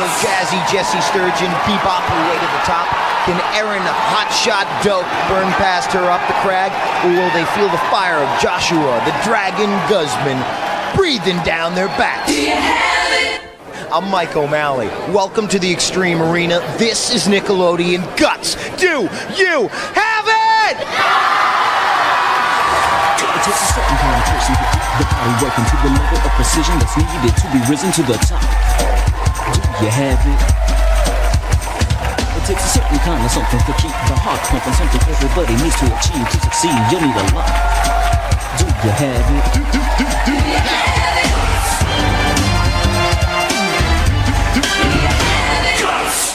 Will Jazzy Jessie Sturgeon bebop her way to the top? Can Erin Hotshot Dope burn past her up the crag? Or will they feel the fire of Joshua, the Dragon Guzman, breathing down their backs? Do you have it? I'm Mike O'Malley. Welcome to the Extreme Arena. This is Nickelodeon Guts. Do you have it? It takes a certain kind of person to keep the body working to the level of precision that's needed to be risen to the top. Do you have it? It takes a certain kind of something to keep the heart pumping, something everybody needs to achieve to succeed. You'll need a lot. Do you have it? Do you have it?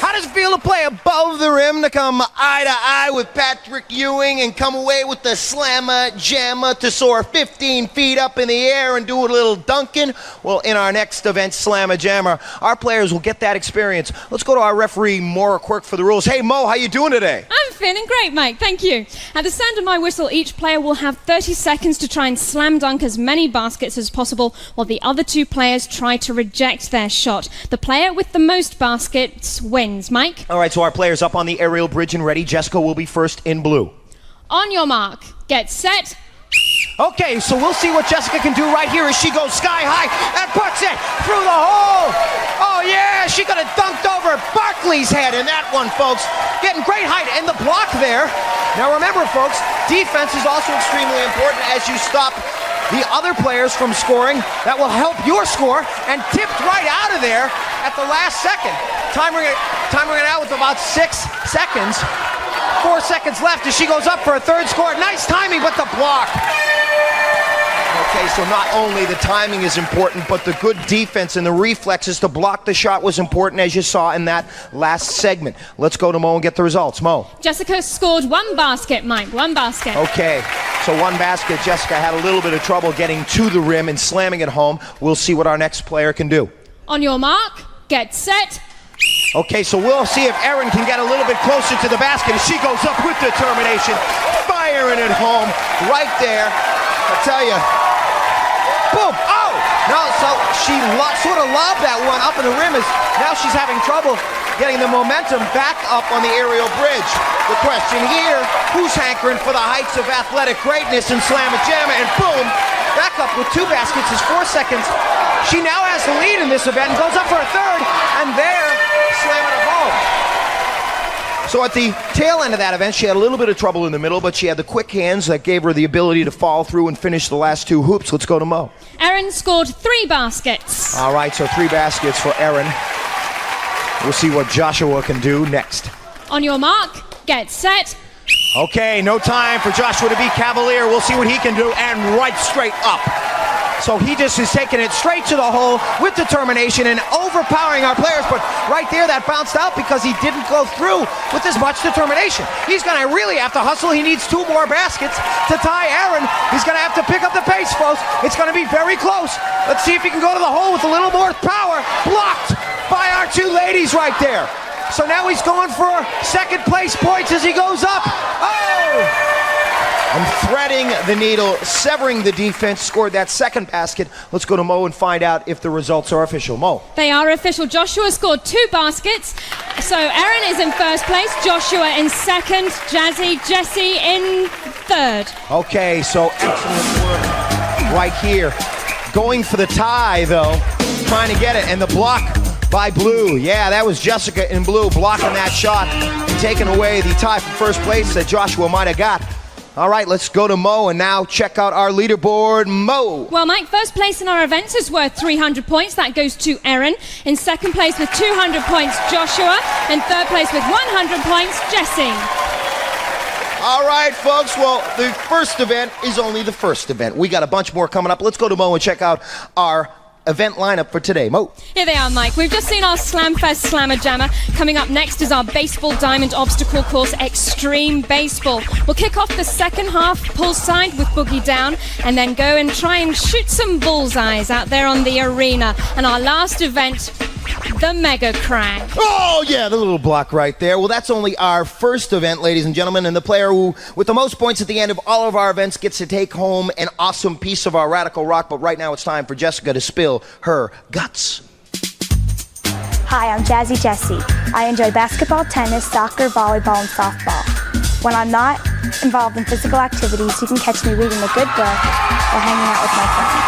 How does it feel to play above the rim, to come eye to eye with Patrick Ewing and come away with the slammer jammer to soar 15 feet up in the air and do a little dunking? Well, in our next event, Slammer Jammer, our players will get that experience. Let's go to our referee, Maura Quirk, for the rules. Hey, Mo, how you doing today? I'm feeling great, Mike. Thank you. At the sound of my whistle, each player will have 30 seconds to try and slam dunk as many baskets as possible while the other two players try to reject their shot. The player with the most baskets wins. Mike? All right, so our players up on the aerial bridge and ready. Jessica will be first in blue. On your mark, get set. Okay, so we'll see what Jessica can do right here as she goes sky high and puts it through the hole. Oh, yeah, she got it dunked over Barkley's head in that one, folks. Getting great height and the block there. Now, remember, folks, defense is also extremely important as you stop the other players from scoring. That will help your score, and tipped right out of there at the last second. Timing it out with about 6 seconds. 4 seconds left as she goes up for a third score. Nice timing, but the block. Okay, so not only the timing is important, but the good defense and the reflexes to block the shot was important, as you saw in that last segment. Let's go to Mo and get the results. Mo. Jessica scored 1 basket, Mike. 1 basket. Okay, so 1 basket. Jessica had a little bit of trouble getting to the rim and slamming it home. We'll see what our next player can do. On your mark, get set. Okay, so we'll see if Erin can get a little bit closer to the basket as she goes up with determination, firing it home right there. I tell you, boom! Oh! No, so she sort of lobbed that one up in the rim. Now she's having trouble getting the momentum back up on the aerial bridge. The question here, who's hankering for the heights of athletic greatness in Slamma Jamma? And boom! Back up with 2 baskets is 4 seconds. She now has the lead in this event and goes up for a third, and there, slamming it home. So at the tail end of that event, she had a little bit of trouble in the middle, but she had the quick hands that gave her the ability to fall through and finish the last 2 hoops. Let's go to Mo. Erin scored 3 baskets. All right, so 3 baskets for Erin. We'll see what Joshua can do next. On your mark, get set. Okay, no time for Joshua to be cavalier. We'll see what he can do, and right straight up. So he just is taking it straight to the hole with determination and overpowering our players. But right there, that bounced out because he didn't go through with as much determination. He's going to really have to hustle. He needs 2 more baskets to tie Erin. He's going to have to pick up the pace, folks. It's going to be very close. Let's see if he can go to the hole with a little more power. Blocked by our 2 ladies right there. So now he's going for second place points as he goes up. Oh! And threading the needle, severing the defense, scored that second basket. Let's go to Mo and find out if the results are official. Mo. They are official. Joshua scored 2 baskets. So Erin is in first place, Joshua in second, Jessie in third. Okay, so excellent work right here. Going for the tie, though, trying to get it, and the block by blue. Yeah, that was Jessica in blue blocking that shot and taking away the tie for first place that Joshua might have got. All right, let's go to Mo and now check out our leaderboard. Mo. Well, Mike, first place in our events is worth 300 points. That goes to Erin. In second place with 200 points, Joshua. In third place with 100 points, Jessie. All right, folks. Well, the first event is only the first event. We got a bunch more coming up. Let's go to Mo and check out our event lineup for today. Mo. Here they are, Mike. We've just seen our Slamfest Slammer Jammer. Coming up next is our Baseball Diamond Obstacle Course Extreme Baseball. We'll kick off the second half poolside with Boogie Down and then go and try and shoot some bullseyes out there on the arena. And our last event, the Mega Crank. Oh, yeah, the little block right there. Well, that's only our first event, ladies and gentlemen, and the player who, with the most points at the end of all of our events, gets to take home an awesome piece of our Radical Rock. But right now it's time for Jessica to spill her guts. Hi, I'm Jazzy Jessie. I enjoy basketball, tennis, soccer, volleyball, and softball. When I'm not involved in physical activities, you can catch me reading a good book or hanging out with my friends.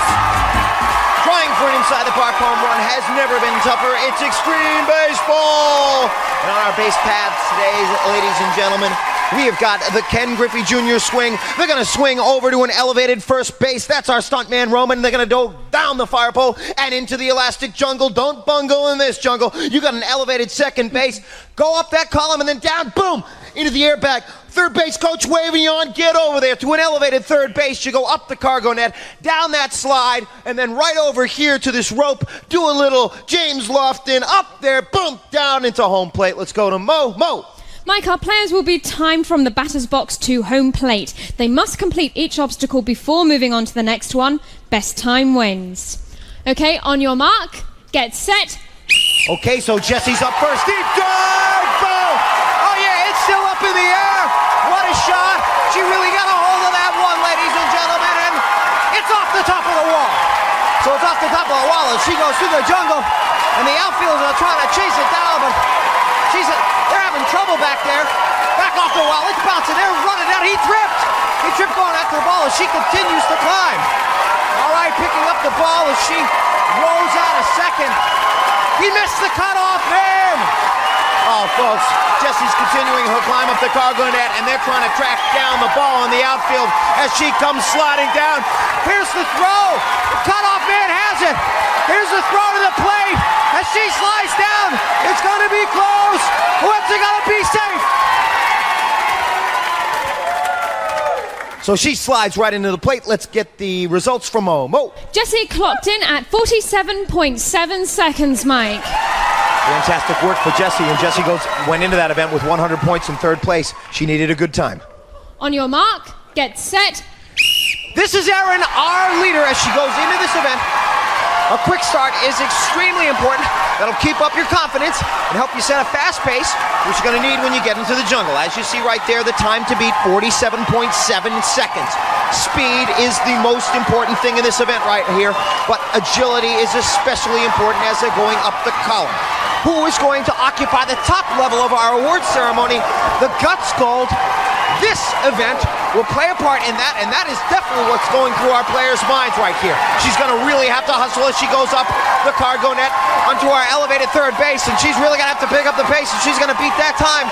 Trying for an inside the park home run has never been tougher. It's extreme baseball. And on our base paths today, ladies and gentlemen, we have got the Ken Griffey Jr. swing. They're going to swing over to an elevated first base. That's our stuntman, Roman. They're going to go down the fire pole and into the elastic jungle. Don't bungle in this jungle. You got an elevated second base. Go up that column and then down, boom, into the airbag. Third base coach waving you on. Get over there to an elevated third base. You go up the cargo net, down that slide, and then right over here to this rope. Do a little James Lofton. Up there, boom, down into home plate. Let's go to Mo. Mo. Mike, our players will be timed from the batter's box to home plate. They must complete each obstacle before moving on to the next one. Best time wins. Okay, on your mark, get set. Okay, so Jesse's up first. Deep dive! Boom! Oh, yeah, it's still up in the air. What a shot. She really got a hold of that one, ladies and gentlemen, and it's off the top of the wall. So it's off the top of the wall as she goes through the jungle, and the outfielders are trying to chase it down, but they're having trouble back there. Back off the wall. It's bouncing there, running down. He tripped. He tripped going after the ball as she continues to climb. All right, picking up the ball as she rolls out a second. He missed the cutoff man. Oh, folks, Jessie's continuing her climb up the cargo net, and they're trying to track down the ball in the outfield as she comes sliding down. Here's the throw. The cutoff man has it. Here's the throw to the plate as she slides down. It's going to be close. What's it going to be safe? So she slides right into the plate. Let's get the results from Mo. Jessie clocked in at 47.7 seconds, Mike. Fantastic work for Jessie, and Jessie went into that event with 100 points in third place. She needed a good time. On your mark, get set. This is Erin, our leader, as she goes into this event. A quick start is extremely important. That'll keep up your confidence and help you set a fast pace, which you're going to need when you get into the jungle. As you see right there, the time to beat 47.7 seconds. Speed is the most important thing in this event right here, but agility is especially important as they're going up the column. Who is going to occupy the top level of our award ceremony? The Guts Gold. This event will play a part in that, and that is definitely what's going through our players' minds right here. She's going to really have to hustle as she goes up the cargo net onto our elevated third base, and she's really going to have to pick up the pace, and she's going to beat that time.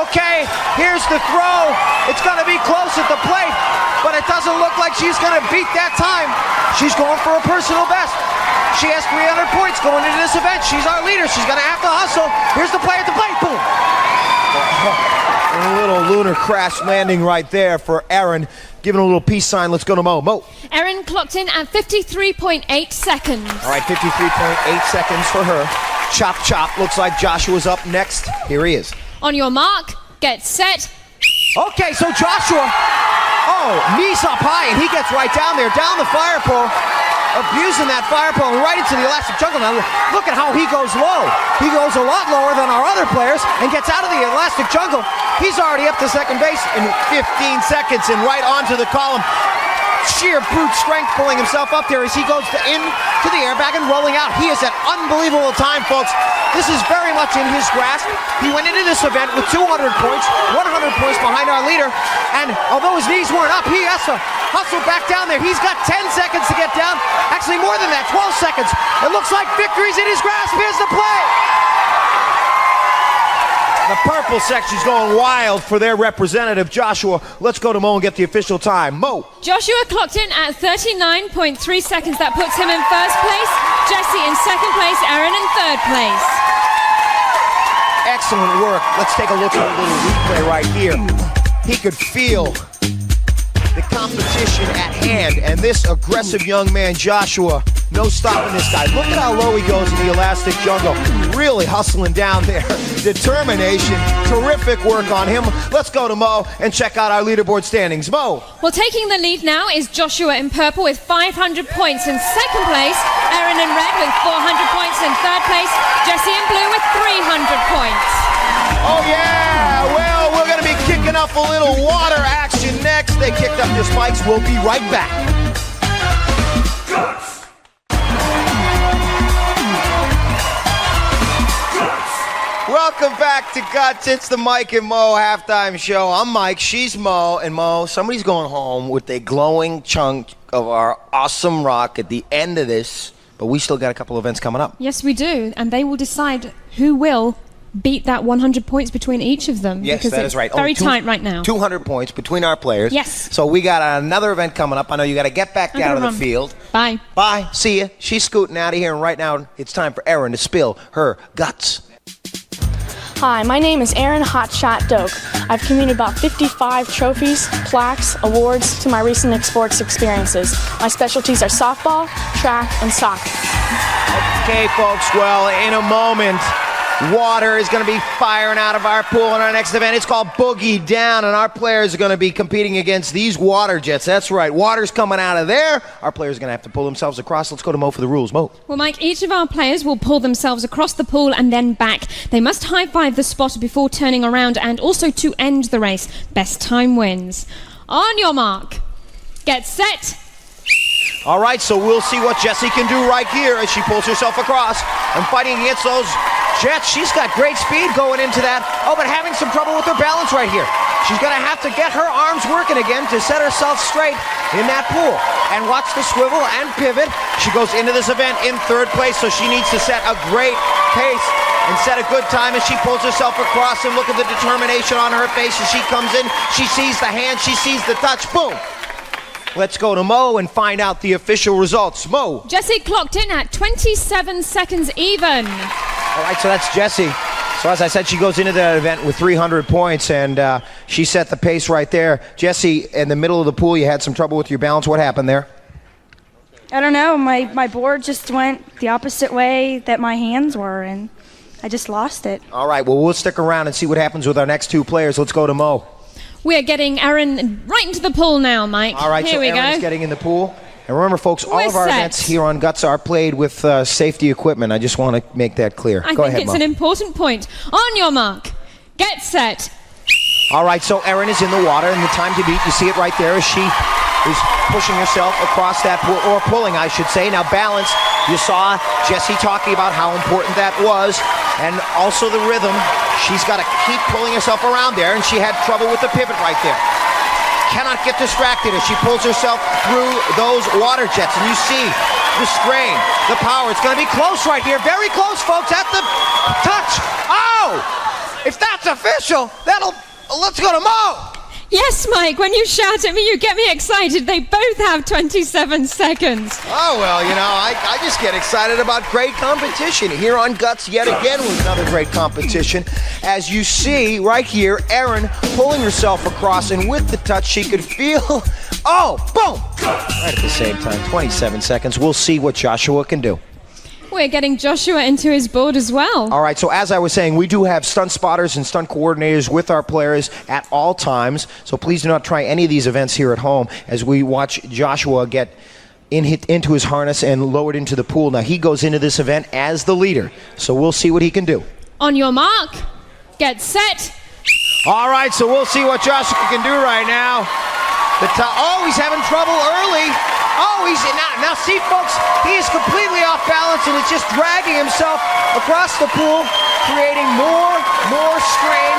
Okay, here's the throw. It's going to be close at the plate, but it doesn't look like she's going to beat that time. She's going for a personal best. She has 300 points going into this event. She's our leader. She's going to have to hustle. Here's the play at the plate. Boom. A little lunar crash landing right there for Erin. Giving a little peace sign. Let's go to Mo. Erin clocked in at 53.8 seconds. All right, 53.8 seconds for her. Chop, chop. Looks like Joshua's up next. Here he is. On your mark, get set. Okay, so Joshua, knees up high, and he gets right down there, down the fire pole, abusing that fire pole and right into the elastic jungle. Now, look at how he goes low. He goes a lot lower than our other players and gets out of the elastic jungle. He's already up to second base in 15 seconds and right onto the column. Sheer brute strength pulling himself up there as he goes into the airbag and rolling out. He is at unbelievable time, folks. This is very much in his grasp. He went into this event with 200 points, 100 points behind our leader, and although his knees weren't up, he has to hustle back down there. He's got 10 seconds to get down. Actually, more than that, 12 seconds. It looks like victory's in his grasp. Here's the play. The purple section's going wild for their representative, Joshua. Let's go to Mo and get the official time. Mo. Joshua clocked in at 39.3 seconds. That puts him in first place. Jessie in second place. Erin in third place. Excellent work. Let's take a look at a little replay right here. He could feel the competition at hand, and this aggressive young man, Joshua, no stopping this guy. Look at how low he goes in the elastic jungle. Really hustling down there. Determination. Terrific work on him. Let's go to Mo and check out our leaderboard standings. Mo. Well, taking the lead now is Joshua in purple with 500 points in second place. Erin in red with 400 points in third place. Jessie in blue with 300 points. Oh, yeah. Well, we're going to be kicking up a little water action next. They kicked up their spikes. We'll be right back. Welcome back to Guts. It's the Mike and Mo halftime show. I'm Mike, she's Mo, and Mo, somebody's going home with a glowing chunk of our awesome rock at the end of this, but we still got a couple events coming up. Yes, we do, and they will decide who will beat that 100 points between each of them. Yes, because that it's is right. Very tight right now. 200 points between our players. Yes. So we got another event coming up. I know you got to get back down to the field. Bye. Bye. See ya. She's scooting out of here, and right now it's time for Erin to spill her guts. Hi, my name is Aaron Hotshot Doak. I've commuted about 55 trophies, plaques, awards to my recent sports experiences. My specialties are softball, track, and soccer. Okay, folks, well, in a moment, water is going to be firing out of our pool in our next event. It's called Boogie Down, and our players are going to be competing against these water jets. That's right, water's coming out of there. Our players are going to have to pull themselves across. Let's go to Mo for the rules. Mo. Well, Mike, each of our players will pull themselves across the pool and then back. They must high-five the spotter before turning around and also to end the race. Best time wins. On your mark. Get set. All right, so we'll see what Jessie can do right here as she pulls herself across and fighting against those jets. She's got great speed going into that. Oh, but having some trouble with her balance right here. She's going to have to get her arms working again to set herself straight in that pool. And watch the swivel and pivot. She goes into this event in third place, so she needs to set a great pace and set a good time as she pulls herself across. And look at the determination on her face as she comes in. She sees the hand, she sees the touch. Boom. Let's go to Mo and find out the official results. Mo. Jessie clocked in at 27 seconds even. All right, so that's Jessie. So as I said, she goes into that event with 300 points, and she set the pace right there. Jessie, in the middle of the pool, you had some trouble with your balance. What happened there? I don't know. My board just went the opposite way that my hands were, and I just lost it. All right, well, we'll stick around and see what happens with our next two players. Let's go to Mo. We're getting Erin right into the pool now, Mike. All right, here so we Erin's go. getting in the pool. And remember, folks, all We're of our set. events here on Guts are played with safety equipment. I just want to make that clear. I Go think ahead, it's Mo. an important point. On your mark. Get set. All right, so Erin is in the water, and the time to beat, you see it right there as she is pushing herself across that pool, or pulling, I should say. Now, balance, you saw Jessie talking about how important that was, and also the rhythm. She's got to keep pulling herself around there, and she had trouble with the pivot right there. Cannot get distracted as she pulls herself through those water jets, and you see the strain, the power. It's going to be close right here, very close, folks, at the touch. Oh! If that's official, let's go to Mo. Yes, Mike, when you shout at me, you get me excited. They both have 27 seconds. Oh, well, you know, I just get excited about great competition. Here on Guts, yet again, with another great competition. As you see right here, Erin pulling herself across, and with the touch, she could feel, oh, boom! Right at the same time, 27 seconds. We'll see what Joshua can do. We're getting Joshua into his board as well. All right, so as I was saying, we do have stunt spotters and stunt coordinators with our players at all times. So please do not try any of these events here at home as we watch Joshua get into his harness and lowered into the pool. Now, he goes into this event as the leader, so we'll see what he can do. On your mark. Get set. All right, so we'll see what Joshua can do right now. He's having trouble early. Oh, he's now see, folks, he is completely off balance and is just dragging himself across the pool, creating more strain.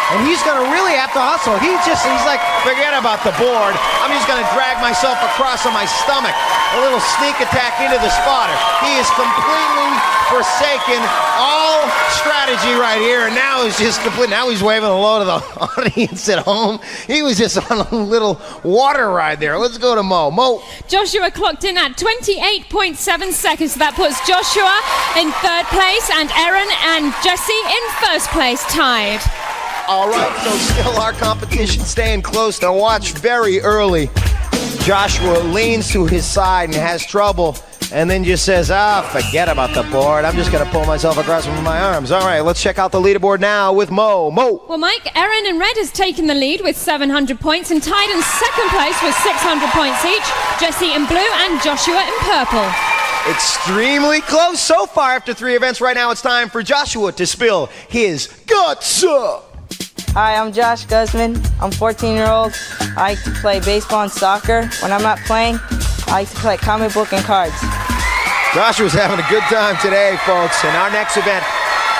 And he's going to really have to hustle. He's like, forget about the board. I'm just going to drag myself across on my stomach. A little sneak attack into the spotter. He is completely forsaken all strategy right here, and now he's just complete. Now he's waving hello to the audience at home. He was just on a little water ride there. Let's go to Mo. Mo. Joshua clocked in at 28.7 seconds. So that puts Joshua in third place and Erin and Jessie in first place, tied. All right, so still our competition staying close. Now watch very early. Joshua leans to his side and has trouble, and then just says, forget about the board. I'm just going to pull myself across with my arms. All right, let's check out the leaderboard now with Mo. Mo. Well, Mike, Erin in red has taken the lead with 700 points and tied in second place with 600 points each. Jessie in blue and Joshua in purple. Extremely close so far after 3 events. Right now it's time for Joshua to spill his guts. Hi, I'm Josh Guzman. I'm 14-year-old. I like to play baseball and soccer. When I'm not playing, I like to collect comic book and cards. Joshua's having a good time today, folks. And our next event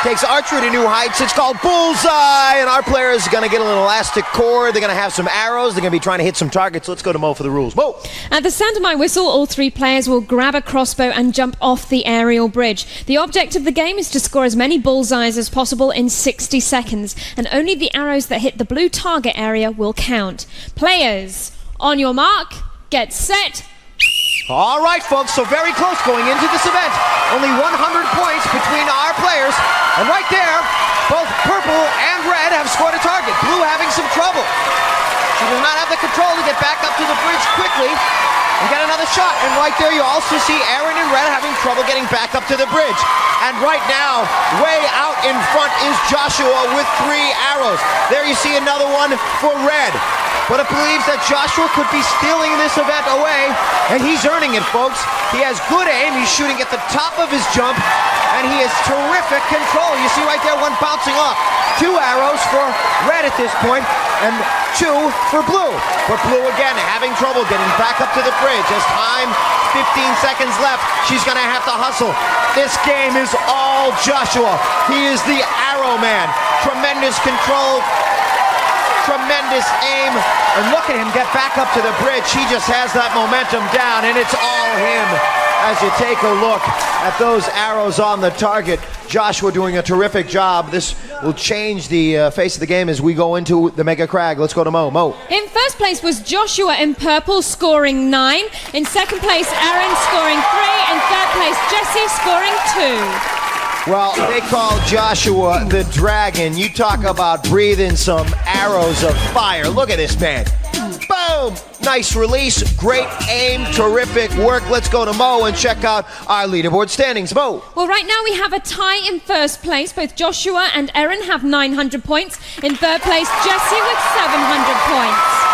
takes archery to new heights. It's called Bullseye, and our players are going to get a little elastic cord. They're going to have some arrows. They're going to be trying to hit some targets. Let's go to Mo for the rules. Mo! At the sound of my whistle, all three players will grab a crossbow and jump off the aerial bridge. The object of the game is to score as many bullseyes as possible in 60 seconds, and only the arrows that hit the blue target area will count. Players, on your mark, get set. All right, folks, so very close going into this event. Only 100 points between our players. And right there, both purple and red have scored a target. Blue having some trouble. She does not have the control to get back up to the bridge quickly and get another shot. And right there, you also see Aaron and red having trouble getting back up to the bridge. And right now, way out in front is Joshua with 3 arrows. There you see another one for red. But it believes that Joshua could be stealing this event away, and he's earning it, folks. He has good aim. He's shooting at the top of his jump, and he has terrific control. You see right there, one bouncing off. 2 arrows for red at this point, and 2 for blue. But blue, again, having trouble getting back up to the bridge. As time, 15 seconds left, she's going to have to hustle. This game is all Joshua. He is the arrow man. Tremendous control. Tremendous aim, and look at him get back up to the bridge. He just has that momentum down, and it's all him. As you take a look at those arrows on the target, Joshua doing a terrific job. This will change the face of the game as we go into the Mega Crag. Let's go to Mo. Mo. In first place was Joshua in purple, scoring 9. In second place, Aaron scoring 3. In third place, Jesse scoring 2. Well, they call Joshua the Dragon. You talk about breathing some arrows of fire. Look at this man. Boom! Nice release, great aim, terrific work. Let's go to Mo and check out our leaderboard standings. Mo. Well, right now we have a tie in first place. Both Joshua and Aaron have 900 points. In third place, Jesse with 700 points.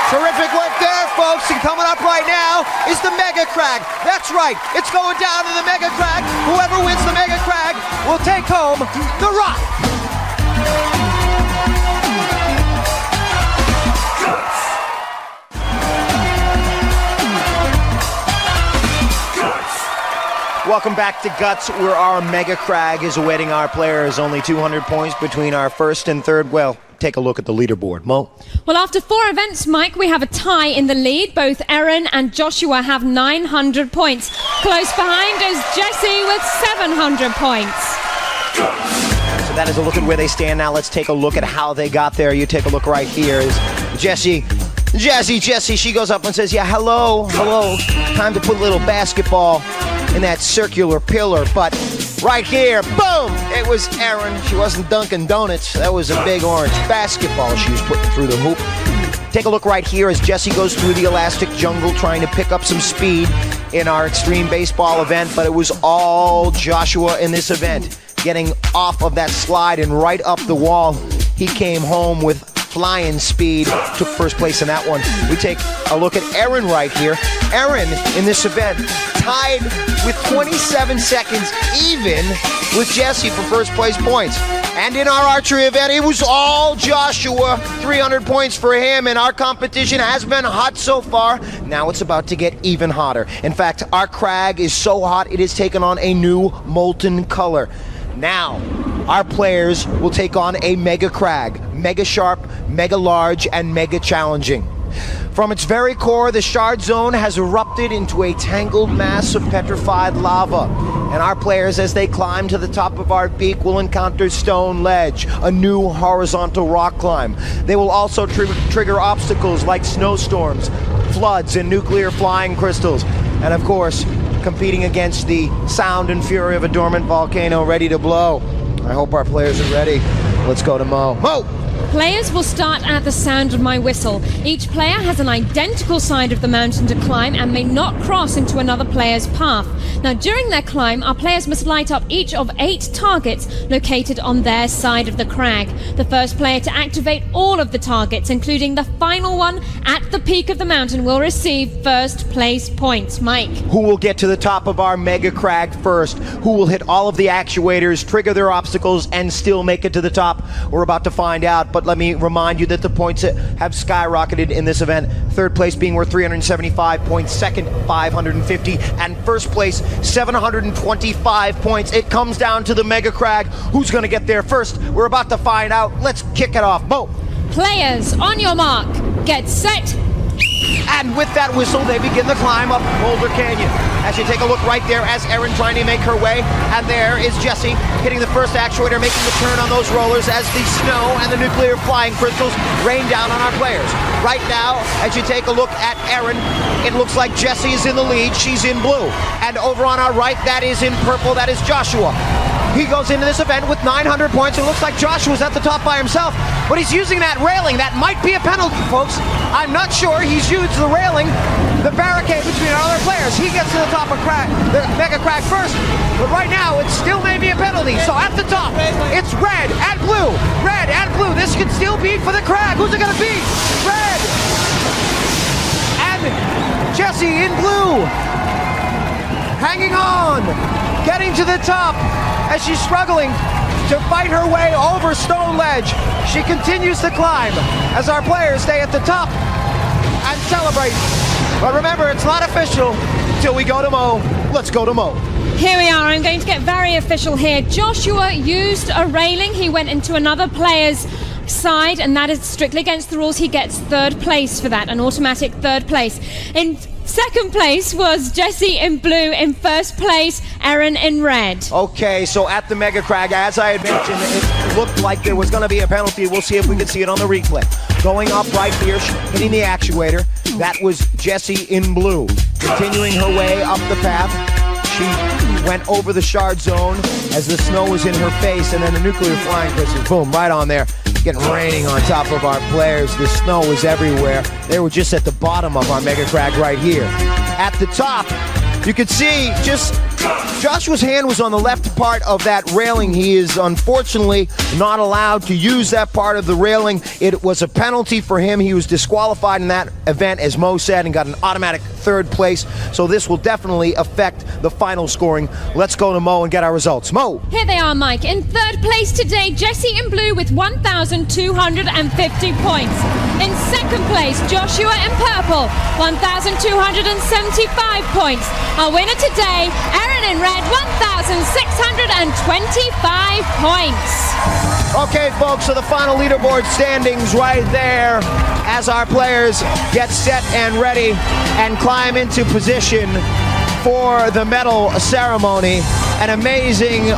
Terrific work there, folks. And coming up right now is the Mega Crag. That's right. It's going down to the Mega Crag. Whoever wins the Mega Crag will take home the rock. Welcome back to Guts, where our Mega Crag is awaiting our players. Only 200 points between our first and third. Well, take a look at the leaderboard. Mo? Well, after 4 events, Mike, we have a tie in the lead. Both Aaron and Joshua have 900 points. Close behind is Jesse with 700 points. So that is a look at where they stand now. Let's take a look at how they got there. You take a look right here is Jessie, she goes up and says, yeah, hello. Time to put a little basketball in that circular pillar. But right here, boom, it was Aaron. She wasn't Dunkin' Donuts. That was a big orange basketball she was putting through the hoop. Take a look right here as Jesse goes through the elastic jungle trying to pick up some speed in our extreme baseball event. But it was all Joshua in this event. Getting off of that slide and right up the wall. He came home with flying speed, took first place in that one. We take a look at Aaron right here. Aaron, in this event, tied with 27 seconds even with Jesse for first place points. And in our archery event, it was all Joshua. 300 points for him, and our competition has been hot so far. Now it's about to get even hotter. In fact, our crag is so hot, it has taken on a new molten color. Now, our players will take on a Mega Crag, Mega Sharp, Mega Large, and Mega Challenging. From its very core, the Shard Zone has erupted into a tangled mass of petrified lava. And our players, as they climb to the top of our peak, will encounter Stone Ledge, a new horizontal rock climb. They will also trigger obstacles like snowstorms, floods, and nuclear flying crystals. And of course, competing against the sound and fury of a dormant volcano ready to blow. I hope our players are ready. Let's go to Mo. Mo! Players will start at the sound of my whistle. Each player has an identical side of the mountain to climb and may not cross into another player's path. Now, during their climb, our players must light up each of 8 targets located on their side of the crag. The first player to activate all of the targets, including the final one at the peak of the mountain, will receive first place points. Mike. Who will get to the top of our Mega Crag first? Who will hit all of the actuators, trigger their obstacles, and still make it to the top? We're about to find out. But but let me remind you that the points have skyrocketed in this event. Third place being worth 375 points, second 550, and first place 725 points. It comes down to the Mega Crag. Who's going to get there first? We're about to find out. Let's kick it off. Mo. Players, on your mark, get set. And with that whistle, they begin the climb up Boulder Canyon. As you take a look right there, as Erin trying to make her way, and there is Jessie hitting the first actuator, making the turn on those rollers as the snow and the nuclear flying crystals rain down on our players. Right now, as you take a look at Erin, it looks like Jessie is in the lead. She's in blue. And over on our right, that is in purple. That is Joshua. He goes into this event with 900 points. It looks like Joshua's at the top by himself, but he's using that railing. That might be a penalty, folks. I'm not sure. He's used the railing, the barricade between our other players. He gets to the top of the Mega Crag first, but right now it still may be a penalty. So at the top, it's red and blue. Red and blue. This could still be for the Crag. Who's it going to be? Red and Jessie in blue. Hanging on, getting to the top as she's struggling to fight her way over Stone Ledge. She continues to climb as our players stay at the top and celebrate. But remember, it's not official till we go to Mo. Let's go to Mo. Here we are. I'm going to get very official here. Joshua used a railing. He went into another player's side, and that is strictly against the rules. He gets third place for that, an automatic third place. In second place was Jessie in blue. In first place, Erin in red. Okay, so at the Mega Crag, as I had mentioned, it looked like there was going to be a penalty. We'll see if we can see it on the replay. Going up right here, hitting the actuator. That was Jessie in blue. Continuing her way up the path. She went over the shard zone as the snow was in her face, and then the nuclear flying crystals, boom, right on there. Getting raining on top of our players. The snow was everywhere. They were just at the bottom of our Mega Crag right here. At the top, you could see just Joshua's hand was on the left part of that railing. He is unfortunately not allowed to use that part of the railing. It was a penalty for him. He was disqualified in that event, as Mo said, and got an automatic third place. So this will definitely affect the final scoring. Let's go to Mo and get our results. Mo. Here they are, Mike. In third place today, Jessie in blue with 1,250 points. In second place, Joshua in purple, 1,275 points. Our winner today, Erin in red, 1,625 points. Okay, folks, so the final leaderboard standings right there as our players get set and ready and climb into position for the medal ceremony. An amazing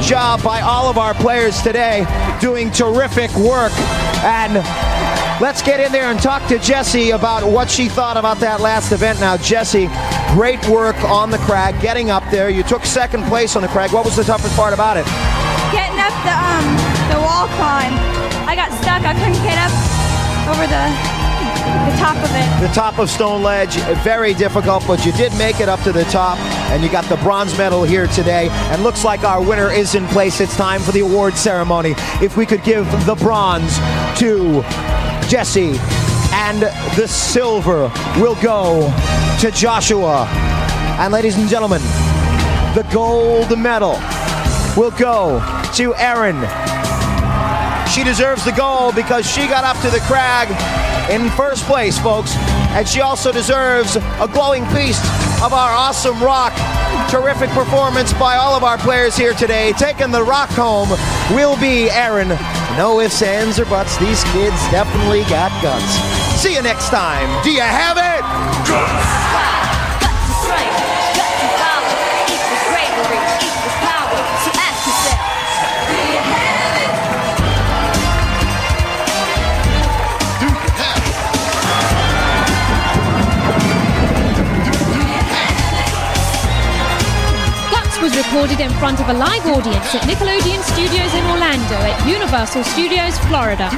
job by all of our players today, doing terrific work. And let's get in there and talk to Jessie about what she thought about that last event. Now, Jessie, great work on the Crag, getting up there. You took second place on the Crag. What was the toughest part about it? Getting up the wall climb. I got stuck. I couldn't get up over the top of it. The top of Stone Ledge, very difficult, but you did make it up to the top, and you got the bronze medal here today. And looks like our winner is in place. It's time for the award ceremony. If we could give the bronze to Jessie, and the silver will go to Joshua. And ladies and gentlemen, the gold medal will go to Erin. She deserves the gold because she got up to the Crag in first place, folks. And she also deserves a glowing piece of our awesome rock. Terrific performance by all of our players here today. Taking the rock home will be Erin. No ifs, ands, or buts. These kids definitely got guts. See you next time. Do you have it? Was recorded in front of a live audience at Nickelodeon Studios in Orlando at Universal Studios, Florida.